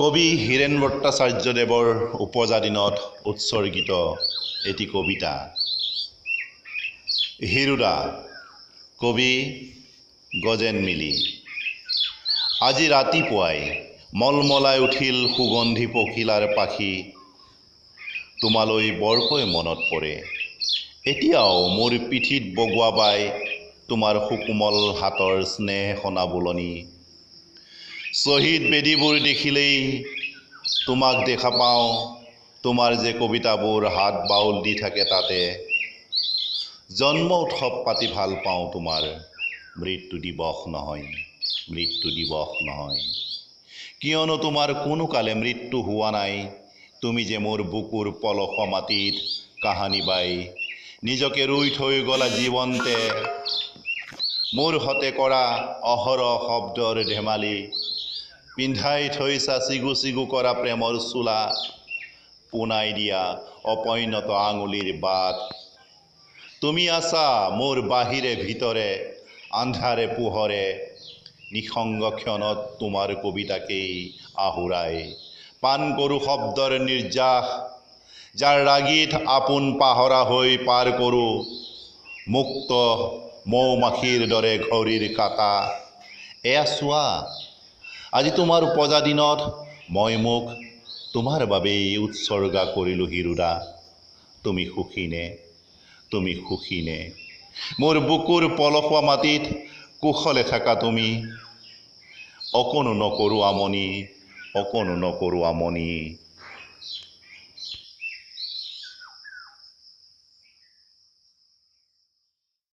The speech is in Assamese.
কবি হীৰেণ ভট্টাচাৰ্যদেৱৰ উপজা দিনত উৎসৰ্গিত এটি কবিতা। হিৰুদা, কবি গজেন মিলি। আজি ৰাতিপুৱাই মলমলাই উঠিল সুগন্ধি পখিলাৰ পাখি, তোমালৈ বৰকৈ মনত পৰে। এতিয়াও মোৰ পিঠিত বগোৱা বাই তোমাৰ সুকোমল হাতৰ স্নেহ সনা বুলনি। শ্বহীদ বেদীবোৰ দেখিলেই তোমাক দেখা পাওঁ, তোমাৰ যে কবিতাবোৰ হাত বাউল দি থাকে তাতে। জন্ম উৎসৱ পাতি ভাল পাওঁ তোমাৰ, মৃত্যু দিৱস নহয়, মৃত্যু দিৱস নহয়। কিয়নো তোমাৰ কোনো কালে মৃত্যু হোৱা নাই, তুমি যে মোৰ বুকুৰ পলসুৱা মাটিত কাহানি বাই নিজকে ৰুই থৈ গলা জীৱন্তে। মোৰ হতে কৰা অহৰহ শব্দৰ ধেমালি, পিন্ধাই থৈছা চিগু চিগু কৰা প্ৰেমৰ চোলা, পোনাই দিয়া অপৰিণত আঙুলিৰ বাট। তুমি আছা মোৰ বাহিৰে ভিতৰে, আন্ধাৰে পোহৰে, নিসংগ ক্ষণত তোমাৰ কবিতাকেই আহুৰাই পান কৰোঁ শব্দৰ নিৰ্যাস, যাৰ ৰাগীত আপোন পাহৰা হৈ পাৰ কৰোঁ মুক্ত মৌ-মাখিৰ দৰে ঘড়ীৰ কাঁটা। এয়া চোৱা, আজি তোমাৰ উপজা দিনত মই মোক তোমাৰ বাবেই উৎসৰ্গা কৰিলোঁ হিৰুদা। তুমি সুখীনে, তুমি সুখীনে? মোৰ বুকুৰ পলসুৱা মাটিত কুশলে থাকা তুমি। অকণো নকৰোঁ আমনি, অকণো নকৰোঁ আমনি।